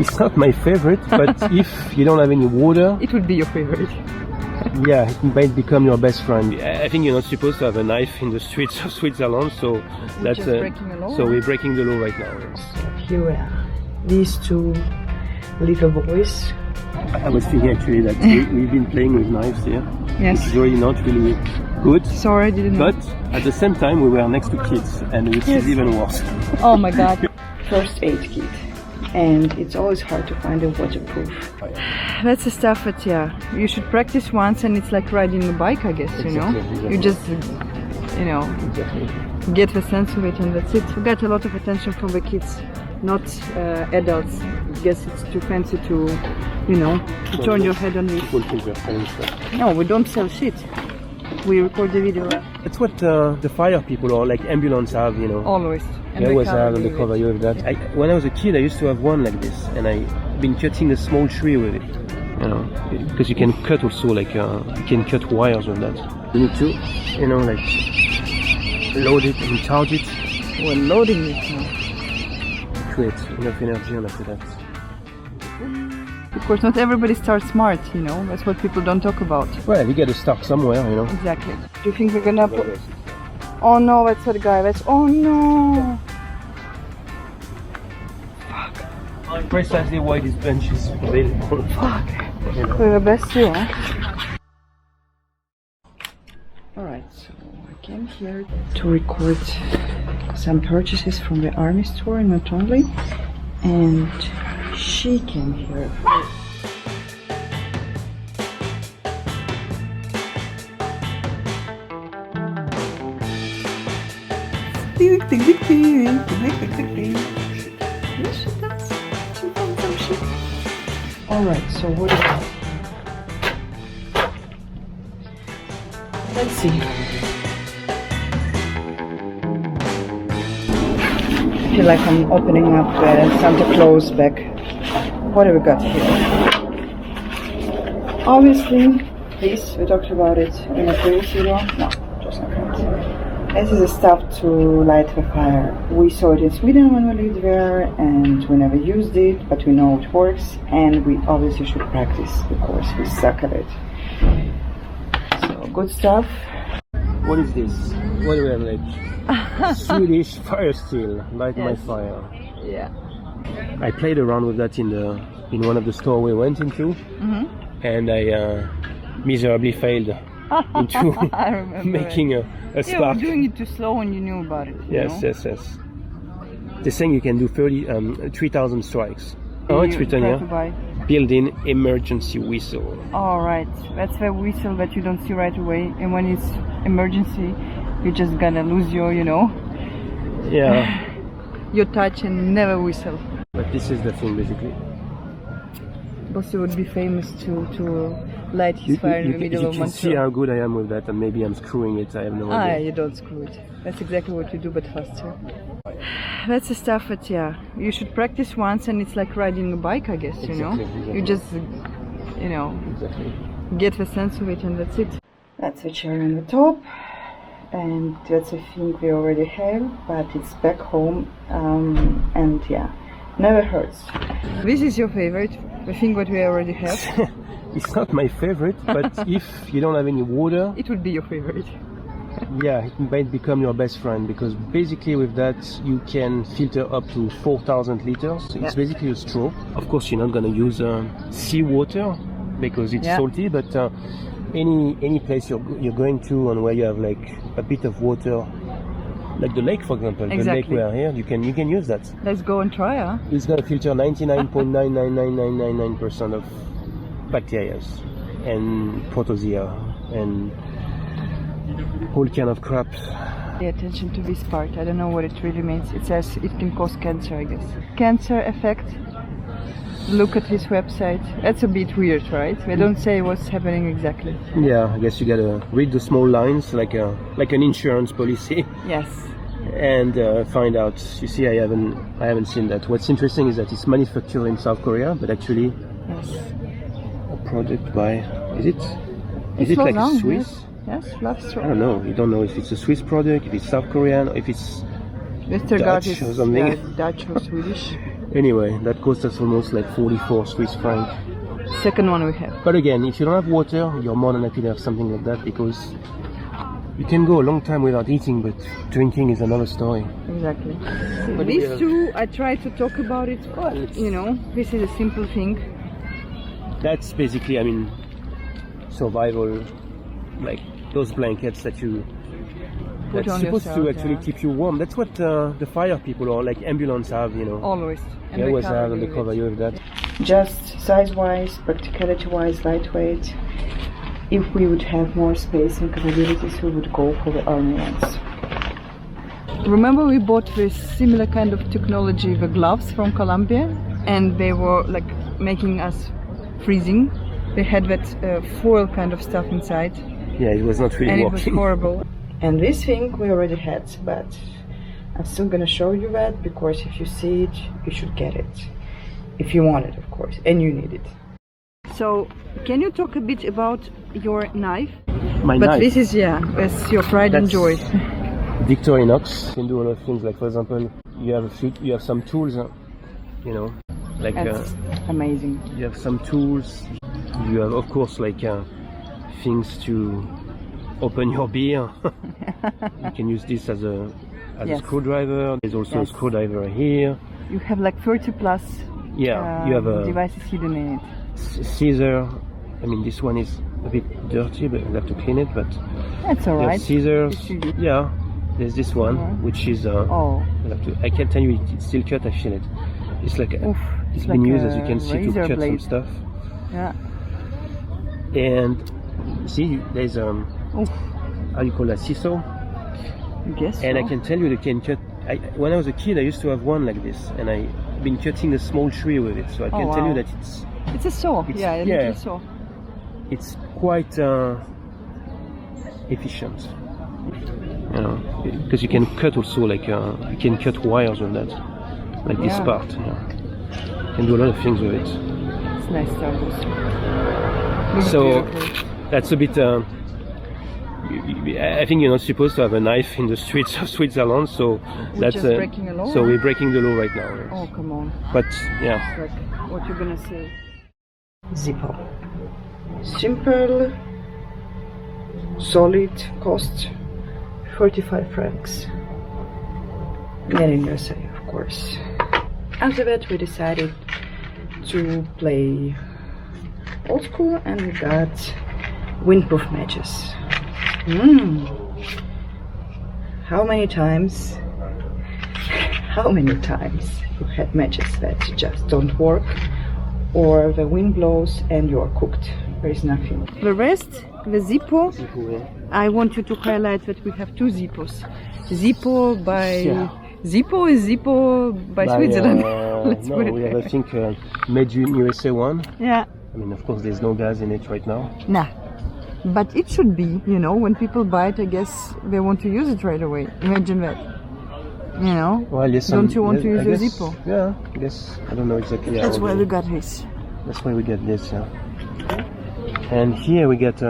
It's not my favorite, but if you don't have any water, it would be your favorite. yeah, it might become your best friend. I think you're not supposed to have a knife in the streets of Switzerland, so that's breaking the law. so we're breaking the law right now. Here we are, these two little boys. I was thinking actually that we've been playing with knives here. Yes. Which is really not really good. Sorry, I didn't know. But at the same time, we were next to kids, and which is even worse. Oh my god. First aid kit. And it's always hard to find a waterproof. That's the stuff that, yeah, you should practice once, and it's like riding a bike, I guess, you know? Exactly. You just, you know, get the sense of it, and that's it. You get a lot of attention from the kids, not adults. I guess it's too fancy to, you know, to turn your head on it. No, we don't sell shit. We record the video. That's what the fire people or like ambulance have, you know. Always. They always have, and they cover you with that. When I was a kid, I used to have one like this, and I've been cutting a small tree with it. You know, because you can cut also, like you can cut wires with that. You need to, you know, like load it and charge it. We're loading it. Create enough energy, and after that. Of course, not everybody starts smart, you know. That's what people don't talk about. Well, you got to start somewhere, you know. Exactly. Do you think we're gonna put... Oh no, that's that guy. That's... Oh no! Fuck. Precisely why this bench is available. Fuck. You know. We're the best too, huh? Alright, so I came here to record some purchases from the army store in Montreux, and she came here. Yes, she does. She found some shit. Alright, so what is it? Let's see. I feel like I'm opening up the Santa Claus bag. What do we got here? Obviously, this, we talked about it in a previous video. No, just not that. This is the stuff to light the fire. We saw it in Sweden when we lived there, and we never used it, but we know it works, and we obviously should practice because we suck at it. So, good stuff. What is this? What do we have like? Swedish fire steel, light my fire. Yeah. I played around with that in one of the stores we went into, and I miserably failed into making a spark. You were doing it too slow and you knew about it. Yes. They're saying you can do 3,000 strikes. Oh, it's written here. Built-in emergency whistle. Alright, that's the whistle that you don't see right away, and when it's emergency, you're just gonna lose your, you know, your touch and never whistle. But this is the thing basically. Bossy would be famous to light his fire in the middle of Montreux. You can see how good I am with that, and maybe I'm screwing it, I have no idea. You don't screw it. That's exactly what you do, but faster. That's the stuff that, yeah, you should practice once, and it's like riding a bike, I guess, you know? Exactly. You just, you know, get the sense of it, and that's it. That's the chair on the top, and that's a thing we already have, but it's back home, and yeah, never hurts. This is your favorite, the thing that we already have. It's not my favorite, but if you don't have any water, it would be your favorite. Yeah, it might become your best friend, because basically with that you can filter up to 4,000 liters. It's basically a straw. Of course you're not going to use seawater because it's salty, but any place you're going to and where you have like a bit of water, like the lake for example, the lake we are here, you can use that. Let's go and try, huh? It's going to filter 99.999999% of bacteria and protozoa and whole kind of crap. Pay attention to this part. I don't know what it really means. It says it can cause cancer, I guess. Cancer effect. Look at his website. That's a bit weird, right? They don't say what's happening exactly. Yeah, I guess you gotta read the small lines like an insurance policy. Yes. And find out. You see, I haven't seen that. What's interesting is that it's manufactured in South Korea, but actually a product by is it like a Swiss? Yes, LifeStraw. I don't know. You don't know if it's a Swiss product, if it's South Korean, if it's Dutch or something. Yeah, Dutch or Swedish. Anyway, that cost us almost like 44 Swiss francs. Second one we have. But again, if you don't have water, you're more than happy to have something like that, because you can go a long time without eating, but drinking is another story. Exactly. But these two, I try to talk about it. Well, you know, this is a simple thing. That's basically, I mean, survival, like those blankets that you. Put That's on supposed yourself, to actually keep you warm. That's what the fire people or like ambulance have, you know. Always. They always have, and they cover you with that. Just size-wise, practicality-wise, lightweight. If we would have more space and capabilities, we would go for the army ones. Remember we bought this similar kind of technology, the gloves from Colombia, and they were like making us freezing. They had that foil kind of stuff inside. Yeah, it was not really and working. It was horrible. And this thing we already had, but I'm still gonna show you that, because if you see it, you should get it. If you want it, of course, and you need it. So, can you talk a bit about your knife? My but knife? This is, that's your pride and joy. Victorinox. You can do a lot of things, like for example, you have some tools, you know, like that's amazing. You have some tools. You have, of course, like things to open your beer. You can use this as a screwdriver. There's also a screwdriver here. You have like 30 plus you have a devices hidden in it. Scissor. I mean, this one is a bit dirty, but you have to clean it. But that's all right. Scissors. Yeah. There's this one, which is I can't tell you, it's still cut. I feel it. It's like it's been used, as you can see, to cut some stuff. Yeah. And see, there's how you call that, scissor? Yes. And I can tell you, they can cut. When I was a kid, I used to have one like this, and I've been cutting a small tree with it. So I can tell you that it's a saw. A little saw. It's quite efficient. You know, because you can cut also, like you can cut wires with that, like this part. You can do a lot of things with it. It's nice service. So that's a bit. I think you're not supposed to have a knife in the streets of Switzerland, so that's breaking a law. So we're breaking the law right now. Yes. Oh, come on! But yeah. Like what you're gonna say? Zippo. Simple, solid, cost 45 francs. Made in USA, of course. After that, we decided to play old school, and we got windproof matches. How many times you had matches that just don't work, or the wind blows and you're cooked? There is nothing. The rest, the Zippo, I want you to highlight that we have two Zippos. Zippo by Zippo is Zippo by Switzerland. No, we have, I think, made in USA one. Yeah. I mean, of course, there's no gas in it right now. Nah. But it should be, you know, when people buy it, I guess they want to use it right away. Imagine that. You know? Well, yes, don't you want to use a Zippo? Yeah, I guess. I don't know exactly. That's why we got this. That's why we get this, yeah. And here we get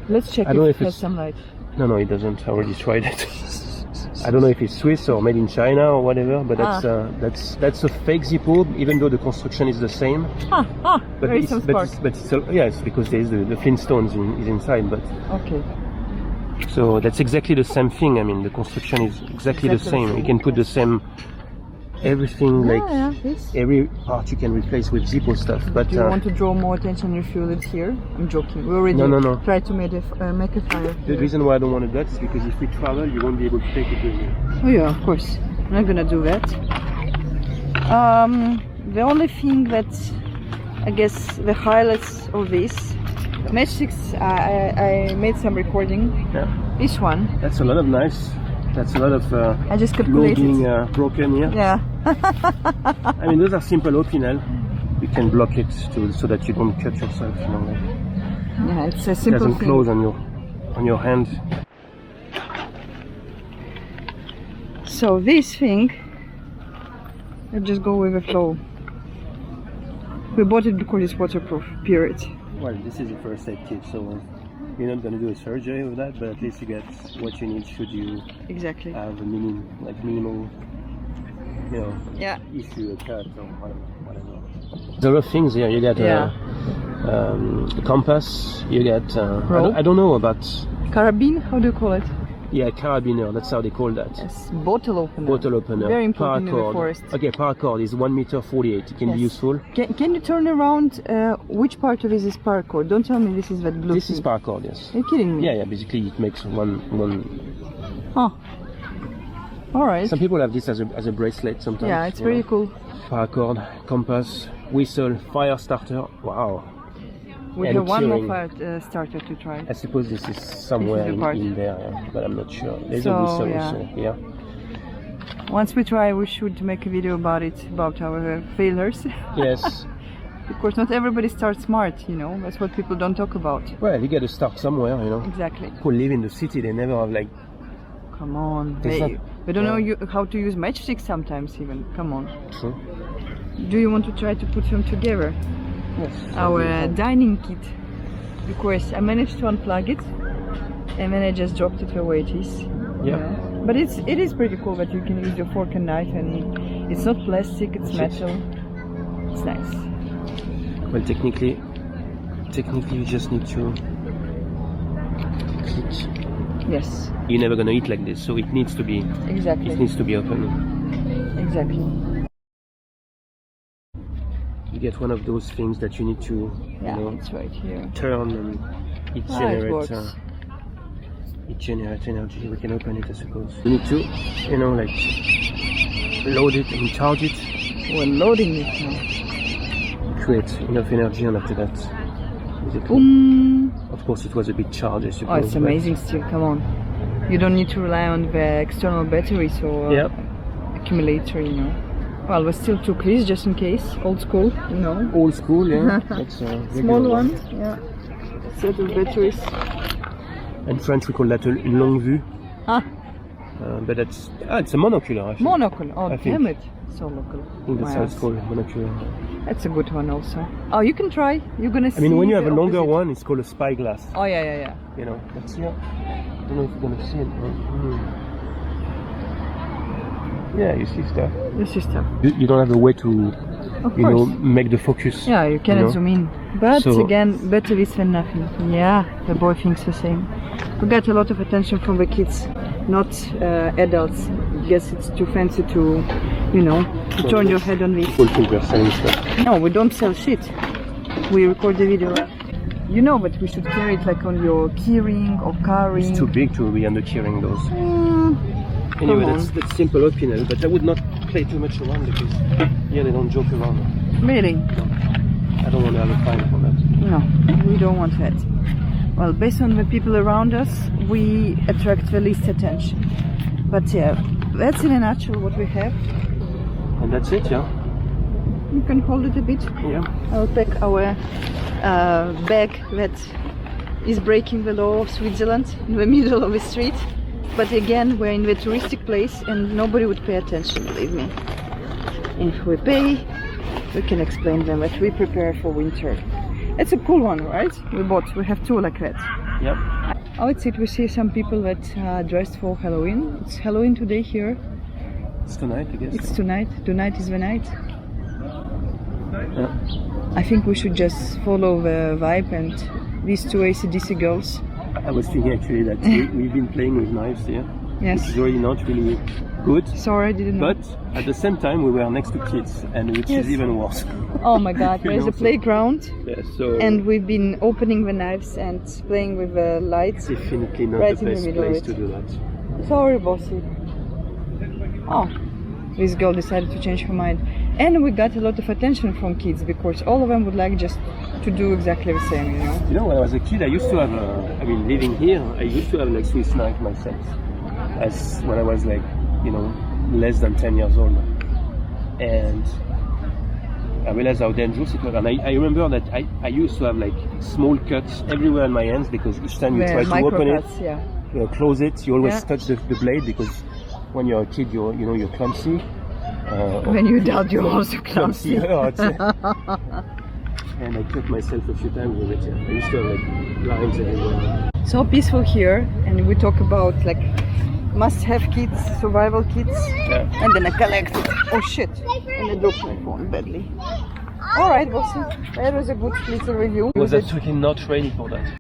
let's check if it has some light. No, it doesn't. I already tried it. I don't know if it's Swiss or made in China or whatever, but that's a fake Zippo, even though the construction is the same. But there is some spark. It's because there's the Flintstones is inside. But okay. So that's exactly the same thing. I mean, the construction is exactly the same. You can put the same everything, every part you can replace with Zippo stuff. But do you want to draw more attention if you live here? I'm joking. We already tried to make a fire. The reason why I don't want to do that is because if we travel, you won't be able to take it with you. Oh yeah, of course. I'm not gonna do that. The only thing that I guess the highlights of this matchsticks, I made some recording. Yeah. This one. That's a lot of knives. That's a lot of I just calculated. Broken here. Yeah. I mean, those are simple Opinel. You can block it so that you don't cut yourself. You know, yeah, it's a simple thing. It doesn't close on your hand. So this thing, let's just go with the flow. We bought it because it's waterproof. Period. Well, this is the first aid kit, so you're not going to do a surgery with that, but at least you get what you need should you exactly have a minimal you know, Yeah. issue a cut or whatever. There are things here. You get a compass. You get I don't know about Carabine, how do you call it? yeah, carabiner. That's how they call that. Yes, bottle opener. Bottle opener. Very important in the Paracord. forest. Okay, paracord is 1.48 m. It can be useful. Can you turn around? Which part of it is paracord? Don't tell me this is that blue. This thing. is paracord. Yes. Are you kidding me? Yeah. Basically, it makes one. Huh. All right. Some people have this as a bracelet sometimes. Yeah, it's very cool. Paracord, compass, whistle, fire starter. Wow. We and have one more keyring. fire starter to try. I suppose this is somewhere This is the part. in there, but I'm not sure. There's So, a whistle yeah. also. Yeah. Once we try, we should make a video about it, about our failures. Yes. Of course, not everybody starts smart, you know. That's what people don't talk about. Well, you got to start somewhere, you know. Exactly. People live in the city. They never have like. Come on. It's not- We don't know how to use matchsticks sometimes even. Come on. True. Do you want to try to put them together? Yes. Our dining kit. Because I managed to unplug it and then I just dropped it where it is. Yeah. But it is pretty cool that you can use your fork and knife, and it's not plastic, it's metal. It's nice. Well, technically, you just need to click. Yes. You're never gonna eat like this, so it needs to be. Exactly. It needs to be open. Exactly. You get one of those things that you need to, Yeah, you know, it's right here. turn and it Ah, it generates. works. It generates energy. We can open it, I suppose. You need to, you know, like load it and charge it. We're loading it now. Create enough energy, and after that, basically. Boom! Of course, it was a bit charged, I Oh, suppose. it's amazing still, come on. You don't need to rely on the external batteries or Yep. accumulator, you know. Well, we still took this just in case, old school, you know. Old school, yeah. That's a Small regular one, yeah. Set of batteries. In French, we call that une longue vue. Ah, But it's a monocular, I think. monocle. Oh, I think. damn it. So local. I think that's My how it's ass. called, monocular. That's a good one also. Oh, you can try. You're gonna see. I mean, when you have the a longer opposite. one, it's called a spyglass. Oh, yeah. You know, that's here. I don't know if you're gonna see it. Yeah, you see stuff. This is tough. You don't have a way to, Of you know, course. make the focus. Yeah, you cannot know? zoom in. But So- again, better this than nothing. Yeah, the boy thinks the same. We got a lot of attention from the kids, not adults. I guess it's too fancy to, you know, to turn your head on this. People think we're selling stuff. No, we don't sell shit. We record the video. You know, but we should carry it like on your keyring or car ring. It's too big to be under carrying those. come Anyway, on. that's simple Opinel, but I would not play too much around because here they don't joke around. Really? I don't want to have a fine for that. No, we don't want that. Well, based on the people around us, we attract the least attention. But yeah, that's in a nutshell what we have. And that's it, yeah? You can hold it a bit. Yeah. I'll pack our bag that is breaking the law of Switzerland in the middle of the street. But again, we're in the touristic place and nobody would pay attention, believe me. And if we pay, we can explain them that we prepare for winter. It's a cool one, right? We have two like that. Yep. Outside we see some people that are dressed for Halloween. It's Halloween today here. It's tonight, I guess. It's tonight. Tonight is the night. Yeah. I think we should just follow the vibe and these two AC/DC girls. I was thinking actually that we've been playing with knives here. Yes. Which is really not really good. Sorry, I didn't know. But at the same time, we were next to kids, and which Yes. is even worse. Oh my god, You there's know, a so- playground Yeah, so and we've been opening the knives and playing with the lights. definitely not right the in the best middle of place it. to do that. Sorry, bossy. Oh, this girl decided to change her mind. And we got a lot of attention from kids because all of them would like just to do exactly the same, you know. You know, when I was a kid, I used to have, living here, I used to have like Swiss knife myself. As when I was like, you know, less than 10 years old. And I realized how dangerous it was. And I remember that I used to have like small cuts everywhere on my hands because each time you The try to open it, microcuts, yeah. you know, close it, you always Yeah. touch the blade because when you're a kid, you're clumsy. When you doubt you're also clumsy. hurts. And I cut myself a few times with it. Yeah. I used to have like lines everywhere. So peaceful here, and we talk about like must-have kits, survival kits, Yeah. and then I collected. Oh shit! And I dropped my phone badly. All right, bossy. That was a good little review. Was that freaking not ready for that?